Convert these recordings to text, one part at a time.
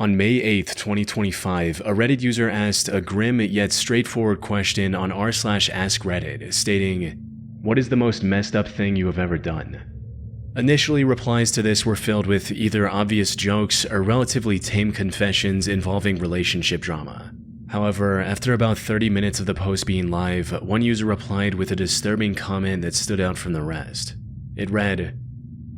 On May 8, 2025, a Reddit user asked a grim yet straightforward question on r/askreddit, stating, "What is the most messed up thing you have ever done?" Initially, replies to this were filled with either obvious jokes or relatively tame confessions involving relationship drama. However, after about 30 minutes of the post being live, one user replied with a disturbing comment that stood out from the rest. It read,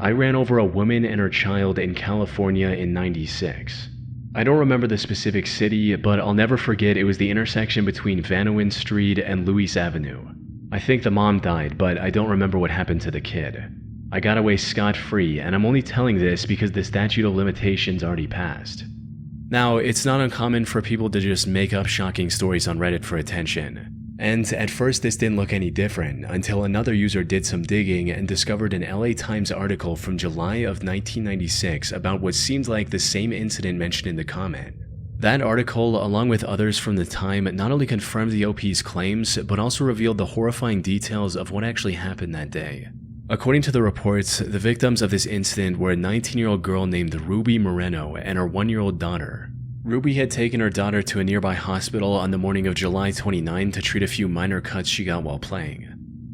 "I ran over a woman and her child in California in '96. I don't remember the specific city, but I'll never forget it was the intersection between Vanowin Street and Louis Avenue. I think the mom died, but I don't remember what happened to the kid. I got away scot-free, and I'm only telling this because the statute of limitations already passed." Now, it's not uncommon for people to just make up shocking stories on Reddit for attention. And at first this didn't look any different, until another user did some digging and discovered an LA Times article from July of 1996 about what seemed like the same incident mentioned in the comment. That article, along with others from the time, not only confirmed the OP's claims, but also revealed the horrifying details of what actually happened that day. According to the reports, the victims of this incident were a 19-year-old girl named Ruby Moreno and her 1-year-old daughter. Ruby had taken her daughter to a nearby hospital on the morning of July 29 to treat a few minor cuts she got while playing.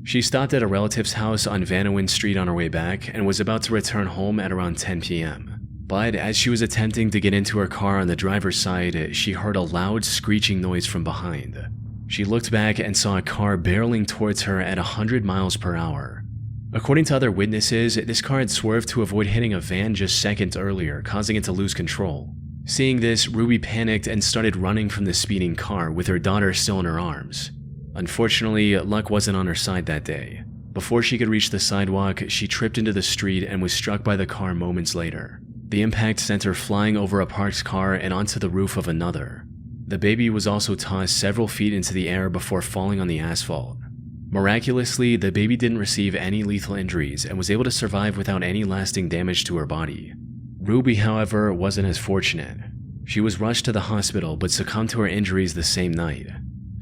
She stopped at a relative's house on Vanowin Street on her way back and was about to return home at around 10 p.m. But as she was attempting to get into her car on the driver's side, she heard a loud screeching noise from behind. She looked back and saw a car barreling towards her at 100 miles per hour. According to other witnesses, this car had swerved to avoid hitting a van just seconds earlier, causing it to lose control. Seeing this, Ruby panicked and started running from the speeding car with her daughter still in her arms. Unfortunately, luck wasn't on her side that day. Before she could reach the sidewalk, she tripped into the street and was struck by the car moments later. The impact sent her flying over a parked car and onto the roof of another. The baby was also tossed several feet into the air before falling on the asphalt. Miraculously, the baby didn't receive any lethal injuries and was able to survive without any lasting damage to her body. Ruby, however, wasn't as fortunate. She was rushed to the hospital but succumbed to her injuries the same night.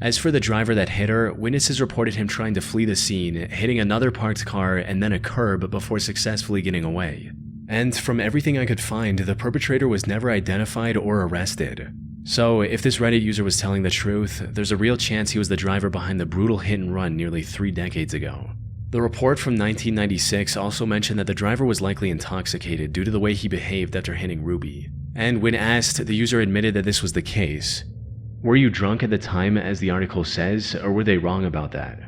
As for the driver that hit her, witnesses reported him trying to flee the scene, hitting another parked car and then a curb before successfully getting away. And from everything I could find, the perpetrator was never identified or arrested. So, if this Reddit user was telling the truth, there's a real chance he was the driver behind the brutal hit and run nearly 3 decades ago. The report from 1996 also mentioned that the driver was likely intoxicated due to the way he behaved after hitting Ruby. And when asked, the user admitted that this was the case. "Were you drunk at the time, as the article says, or were they wrong about that?"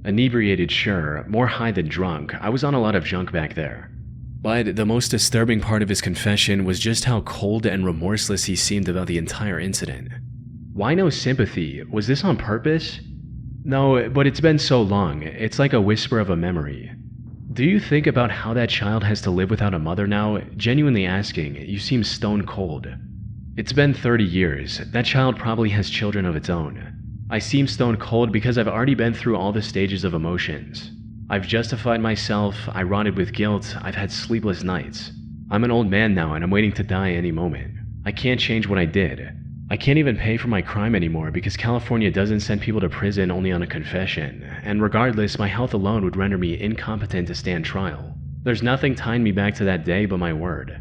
"Inebriated, sure. More high than drunk. I was on a lot of junk back there." But the most disturbing part of his confession was just how cold and remorseless he seemed about the entire incident. "Why no sympathy? Was this on purpose?" "No, but it's been so long. It's like a whisper of a memory." "Do you think about how that child has to live without a mother now? Genuinely asking, you seem stone cold." "It's been 30 years. That child probably has children of its own. I seem stone cold because I've already been through all the stages of emotions. I've justified myself, I rotted with guilt, I've had sleepless nights. I'm an old man now and I'm waiting to die any moment. I can't change what I did. I can't even pay for my crime anymore because California doesn't send people to prison only on a confession, and regardless, my health alone would render me incompetent to stand trial. There's nothing tying me back to that day but my word."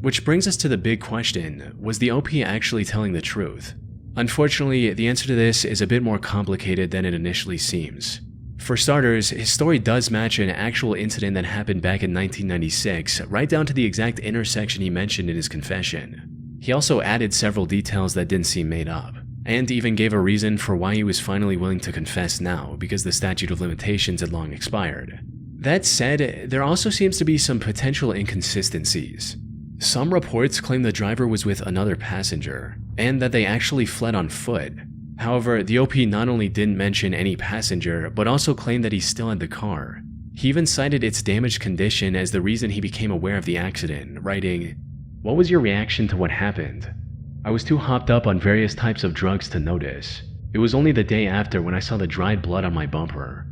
Which brings us to the big question, was the OP actually telling the truth? Unfortunately, the answer to this is a bit more complicated than it initially seems. For starters, his story does match an actual incident that happened back in 1996, right down to the exact intersection he mentioned in his confession. He also added several details that didn't seem made up, and even gave a reason for why he was finally willing to confess now, because the statute of limitations had long expired. That said, there also seems to be some potential inconsistencies. Some reports claim the driver was with another passenger, and that they actually fled on foot. However, the OP not only didn't mention any passenger, but also claimed that he still had the car. He even cited its damaged condition as the reason he became aware of the accident, writing, "What was your reaction to what happened? I was too hopped up on various types of drugs to notice. It was only the day after when I saw the dried blood on my bumper."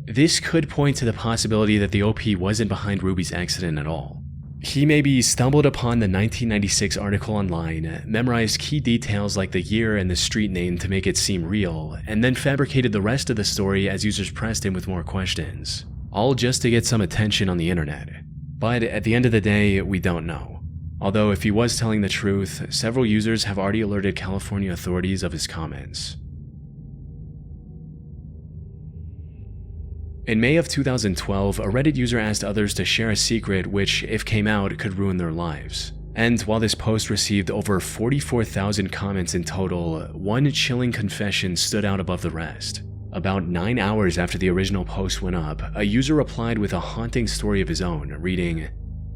This could point to the possibility that the OP wasn't behind Ruby's accident at all. He maybe stumbled upon the 1996 article online, memorized key details like the year and the street name to make it seem real, and then fabricated the rest of the story as users pressed him with more questions. All just to get some attention on the internet. But at the end of the day, we don't know. Although if he was telling the truth, several users have already alerted California authorities of his comments. In May of 2012, a Reddit user asked others to share a secret which, if came out, could ruin their lives. And while this post received over 44,000 comments in total, one chilling confession stood out above the rest. About 9 hours after the original post went up, a user replied with a haunting story of his own, reading,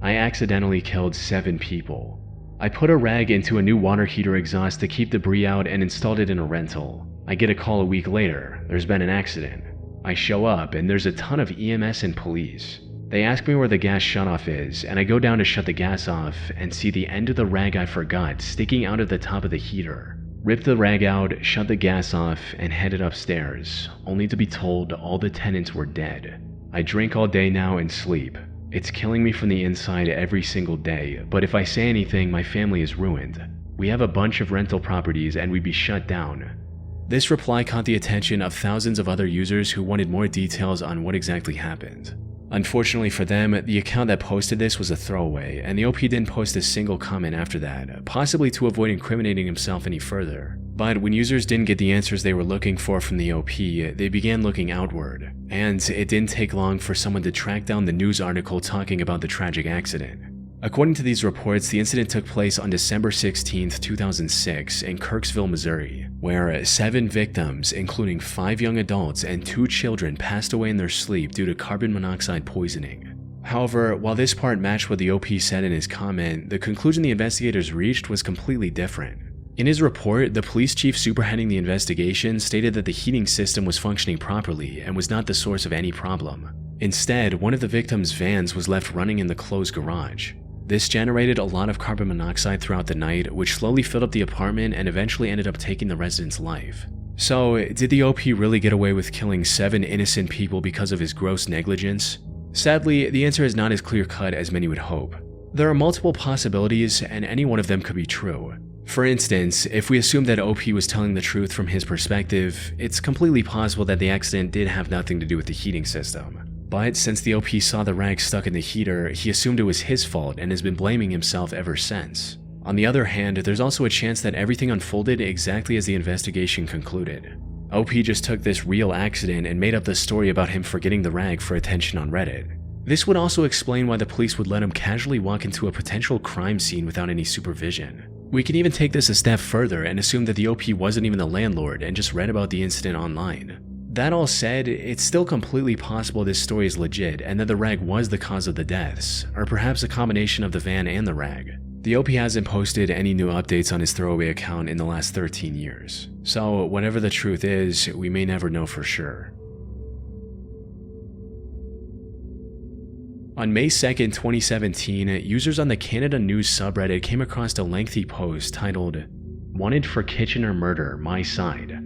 "I accidentally killed 7 people. I put a rag into a new water heater exhaust to keep debris out and installed it in a rental. I get a call a week later, there's been an accident. I show up and there's a ton of EMS and police. They ask me where the gas shutoff is, and I go down to shut the gas off and see the end of the rag I forgot sticking out of the top of the heater. Rip the rag out, shut the gas off, and headed upstairs, only to be told all the tenants were dead. I drink all day now and sleep. It's killing me from the inside every single day, but if I say anything, my family is ruined. We have a bunch of rental properties and we'd be shut down." This reply caught the attention of thousands of other users who wanted more details on what exactly happened. Unfortunately for them, the account that posted this was a throwaway, and the OP didn't post a single comment after that, possibly to avoid incriminating himself any further. But when users didn't get the answers they were looking for from the OP, they began looking outward, and it didn't take long for someone to track down the news article talking about the tragic accident. According to these reports, the incident took place on December 16, 2006 in Kirksville, Missouri, where 7 victims, including 5 young adults and 2 children, passed away in their sleep due to carbon monoxide poisoning. However, while this part matched what the OP said in his comment, the conclusion the investigators reached was completely different. In his report, the police chief spearheading the investigation stated that the heating system was functioning properly and was not the source of any problem. Instead, one of the victims' vans was left running in the closed garage. This generated a lot of carbon monoxide throughout the night, which slowly filled up the apartment and eventually ended up taking the resident's life. So, did the OP really get away with killing 7 innocent people because of his gross negligence? Sadly, the answer is not as clear-cut as many would hope. There are multiple possibilities, and any one of them could be true. For instance, if we assume that OP was telling the truth from his perspective, it's completely possible that the accident did have nothing to do with the heating system. But since the OP saw the rag stuck in the heater, he assumed it was his fault and has been blaming himself ever since. On the other hand, there's also a chance that everything unfolded exactly as the investigation concluded. OP just took this real accident and made up the story about him forgetting the rag for attention on Reddit. This would also explain why the police would let him casually walk into a potential crime scene without any supervision. We can even take this a step further and assume that the OP wasn't even the landlord and just read about the incident online. That all said, it's still completely possible this story is legit and that the rag was the cause of the deaths, or perhaps a combination of the van and the rag. The OP hasn't posted any new updates on his throwaway account in the last 13 years, so whatever the truth is, we may never know for sure. On May 2nd, 2017, users on the Canada News subreddit came across a lengthy post titled, "Wanted for Kitchener Murder, My Side."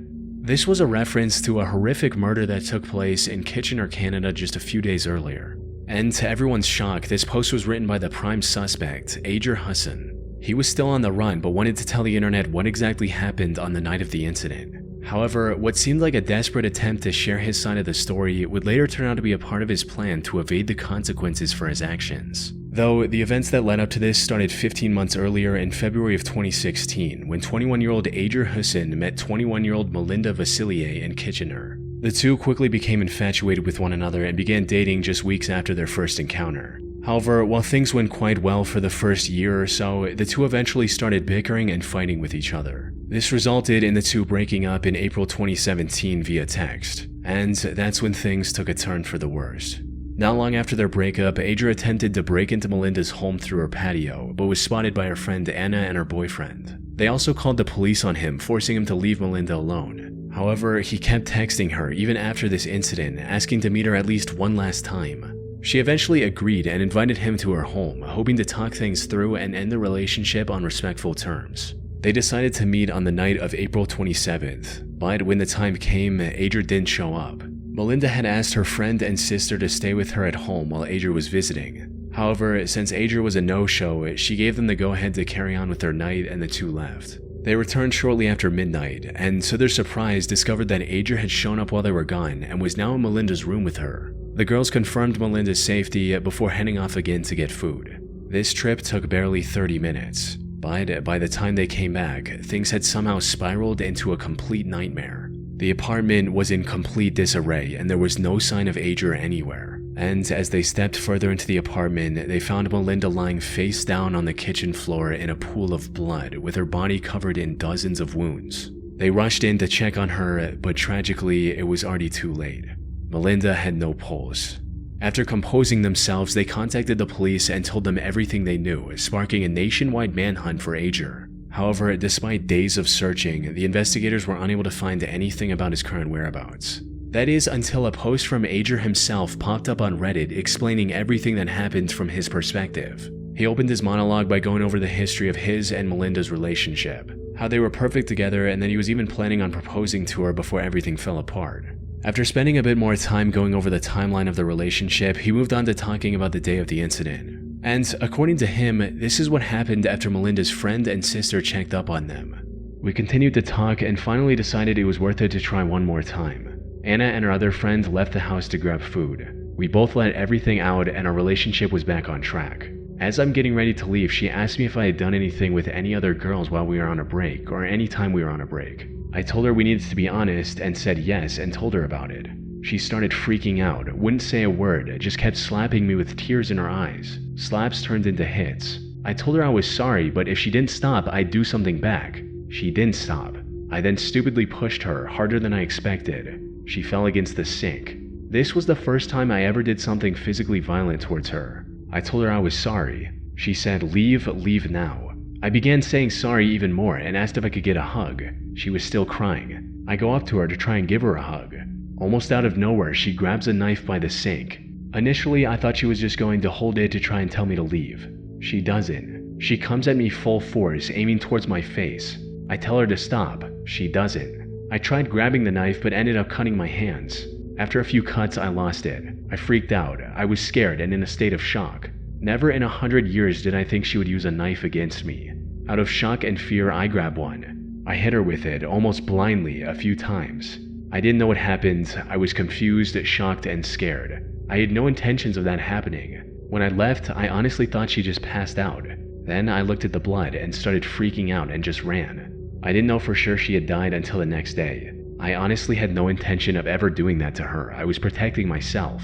This was a reference to a horrific murder that took place in Kitchener, Canada just a few days earlier. And to everyone's shock, this post was written by the prime suspect, Ajer Hussein. He was still on the run but wanted to tell the internet what exactly happened on the night of the incident. However, what seemed like a desperate attempt to share his side of the story would later turn out to be a part of his plan to evade the consequences for his actions. Though the events that led up to this started 15 months earlier in February of 2016, when 21-year-old Ajer Hussein met 21-year-old Melinda Vasilier in Kitchener. The two quickly became infatuated with one another and began dating just weeks after their first encounter. However, while things went quite well for the first year or so, the two eventually started bickering and fighting with each other. This resulted in the two breaking up in April 2017 via text, and that's when things took a turn for the worst. Not long after their breakup, Ajer attempted to break into Melinda's home through her patio, but was spotted by her friend Anna and her boyfriend. They also called the police on him, forcing him to leave Melinda alone. However, he kept texting her even after this incident, asking to meet her at least one last time. She eventually agreed and invited him to her home, hoping to talk things through and end the relationship on respectful terms. They decided to meet on the night of April 27th, but when the time came, Ajer didn't show up. Melinda had asked her friend and sister to stay with her at home while Ajer was visiting. However, since Ajer was a no-show, she gave them the go-ahead to carry on with their night and the two left. They returned shortly after midnight, and to their surprise discovered that Ajer had shown up while they were gone and was now in Melinda's room with her. The girls confirmed Melinda's safety before heading off again to get food. This trip took barely 30 minutes, but by the time they came back, things had somehow spiraled into a complete nightmare. The apartment was in complete disarray and there was no sign of Ager anywhere. And as they stepped further into the apartment, they found Melinda lying face down on the kitchen floor in a pool of blood with her body covered in dozens of wounds. They rushed in to check on her, but tragically, it was already too late. Melinda had no pulse. After composing themselves, they contacted the police and told them everything they knew, sparking a nationwide manhunt for Ager. However, despite days of searching, the investigators were unable to find anything about his current whereabouts. That is, until a post from Ager himself popped up on Reddit explaining everything that happened from his perspective. He opened his monologue by going over the history of his and Melinda's relationship, how they were perfect together, and that he was even planning on proposing to her before everything fell apart. After spending a bit more time going over the timeline of the relationship, he moved on to talking about the day of the incident. And according to him, this is what happened after Melinda's friend and sister checked up on them. We continued to talk and finally decided it was worth it to try one more time. Anna and her other friend left the house to grab food. We both let everything out and our relationship was back on track. As I'm getting ready to leave, she asked me if I had done anything with any other girls while we were on a break or any time we were on a break. I told her we needed to be honest and said yes and told her about it. She started freaking out, wouldn't say a word, just kept slapping me with tears in her eyes. Slaps turned into hits. I told her I was sorry, but if she didn't stop, I'd do something back. She didn't stop. I then stupidly pushed her, harder than I expected. She fell against the sink. This was the first time I ever did something physically violent towards her. I told her I was sorry. She said, leave now. I began saying sorry even more and asked if I could get a hug. She was still crying. I go up to her to try and give her a hug. Almost out of nowhere, she grabs a knife by the sink. Initially, I thought she was just going to hold it to try and tell me to leave. She doesn't. She comes at me full force, aiming towards my face. I tell her to stop. She doesn't. I tried grabbing the knife but ended up cutting my hands. After a few cuts, I lost it. I freaked out. I was scared and in a state of shock. Never in 100 years did I think she would use a knife against me. Out of shock and fear, I grab one. I hit her with it, almost blindly, a few times. I didn't know what happened. I was confused, shocked, and scared. I had no intentions of that happening. When I left, I honestly thought she just passed out. Then I looked at the blood and started freaking out and just ran. I didn't know for sure she had died until the next day. I honestly had no intention of ever doing that to her. I was protecting myself.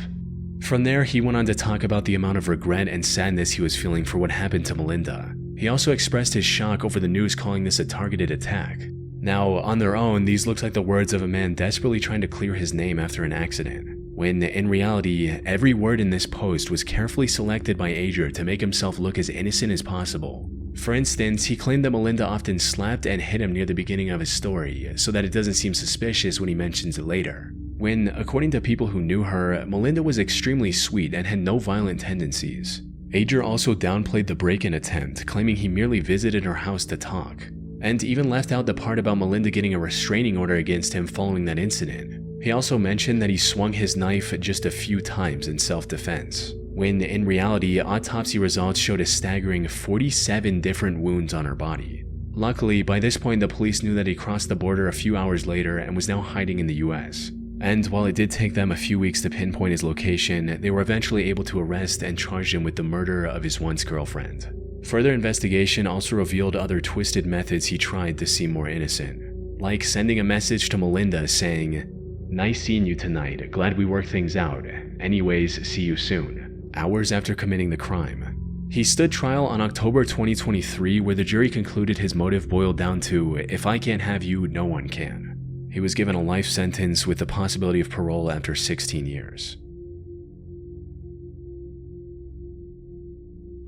From there, he went on to talk about the amount of regret and sadness he was feeling for what happened to Melinda. He also expressed his shock over the news calling this a targeted attack. Now, on their own, these look like the words of a man desperately trying to clear his name after an accident, when in reality, every word in this post was carefully selected by Ager to make himself look as innocent as possible. For instance, he claimed that Melinda often slapped and hit him near the beginning of his story, so that it doesn't seem suspicious when he mentions it later. When, according to people who knew her, Melinda was extremely sweet and had no violent tendencies. Ager also downplayed the break-in attempt, claiming he merely visited her house to talk, and even left out the part about Melinda getting a restraining order against him following that incident. He also mentioned that he swung his knife just a few times in self-defense, when in reality, autopsy results showed a staggering 47 different wounds on her body. Luckily, by this point the police knew that he crossed the border a few hours later and was now hiding in the US. And while it did take them a few weeks to pinpoint his location, they were eventually able to arrest and charge him with the murder of his once girlfriend. Further investigation also revealed other twisted methods he tried to seem more innocent, like sending a message to Melinda saying, "Nice seeing you tonight, glad we worked things out. Anyways, see you soon," hours after committing the crime. He stood trial on October 2023, where the jury concluded his motive boiled down to, "If I can't have you, no one can." He was given a life sentence with the possibility of parole after 16 years.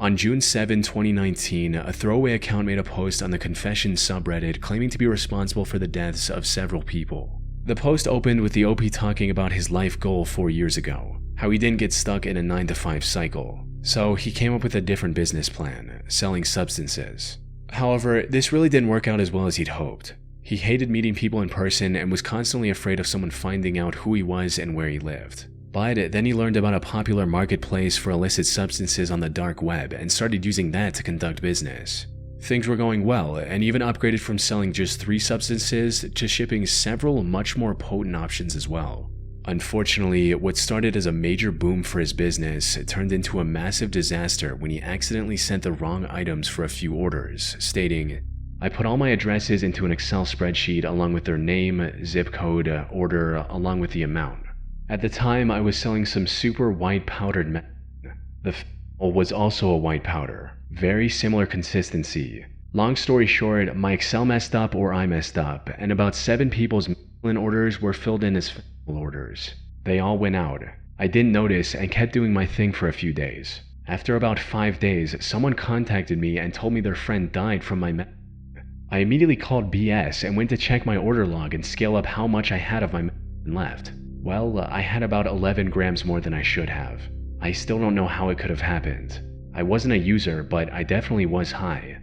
On June 7, 2019, a throwaway account made a post on the Confessions subreddit claiming to be responsible for the deaths of several people. The post opened with the OP talking about his life goal 4 years ago, how he didn't get stuck in a 9-to-5 cycle, so he came up with a different business plan, selling substances. However, this really didn't work out as well as he'd hoped. He hated meeting people in person and was constantly afraid of someone finding out who he was and where he lived. But then he learned about a popular marketplace for illicit substances on the dark web and started using that to conduct business. Things were going well, and even upgraded from selling just 3 substances to shipping several much more potent options as well. Unfortunately, what started as a major boom for his business turned into a massive disaster when he accidentally sent the wrong items for a few orders, stating, "I put all my addresses into an Excel spreadsheet along with their name, zip code, order, along with the amount. At the time, I was selling some super white powdered medicine. The was also a white powder. Very similar consistency. Long story short, my Excel messed up or I messed up, and about 7 people's orders were filled in as orders. They all went out. I didn't notice and kept doing my thing for a few days. After about 5 days, someone contacted me and told me their friend died from my I immediately called BS and went to check my order log and scale up how much I had of my left. Well, I had about 11 grams more than I should have. I still don't know how it could have happened. I wasn't a user, but I definitely was high."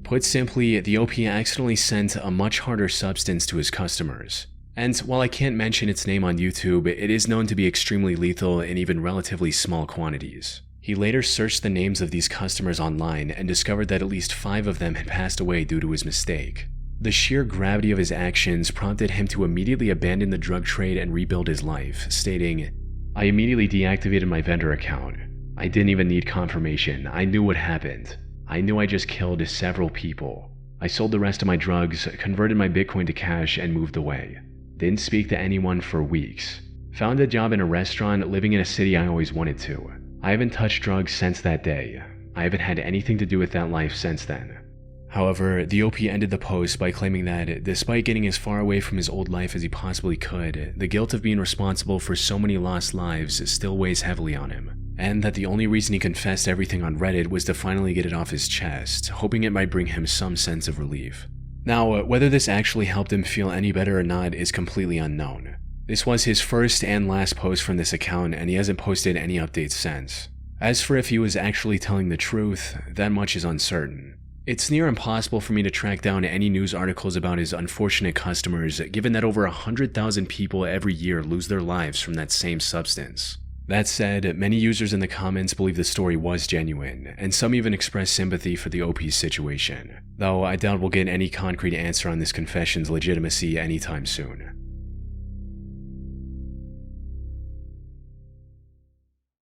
Put simply, the OP accidentally sent a much harder substance to his customers. And while I can't mention its name on YouTube, it is known to be extremely lethal in even relatively small quantities. He later searched the names of these customers online and discovered that at least 5 of them had passed away due to his mistake. The sheer gravity of his actions prompted him to immediately abandon the drug trade and rebuild his life, stating, "I immediately deactivated my vendor account. I didn't even need confirmation. I knew what happened. I knew I just killed several people. I sold the rest of my drugs, converted my Bitcoin to cash, and moved away. Didn't speak to anyone for weeks. Found a job in a restaurant, living in a city I always wanted to. I haven't touched drugs since that day. I haven't had anything to do with that life since then." However, the OP ended the post by claiming that, despite getting as far away from his old life as he possibly could, the guilt of being responsible for so many lost lives still weighs heavily on him, and that the only reason he confessed everything on Reddit was to finally get it off his chest, hoping it might bring him some sense of relief. Now, whether this actually helped him feel any better or not is completely unknown. This was his first and last post from this account, and he hasn't posted any updates since. As for if he was actually telling the truth, that much is uncertain. It's near impossible for me to track down any news articles about his unfortunate customers, given that over 100,000 people every year lose their lives from that same substance. That said, many users in the comments believe the story was genuine, and some even express sympathy for the OP's situation, though I doubt we'll get any concrete answer on this confession's legitimacy anytime soon.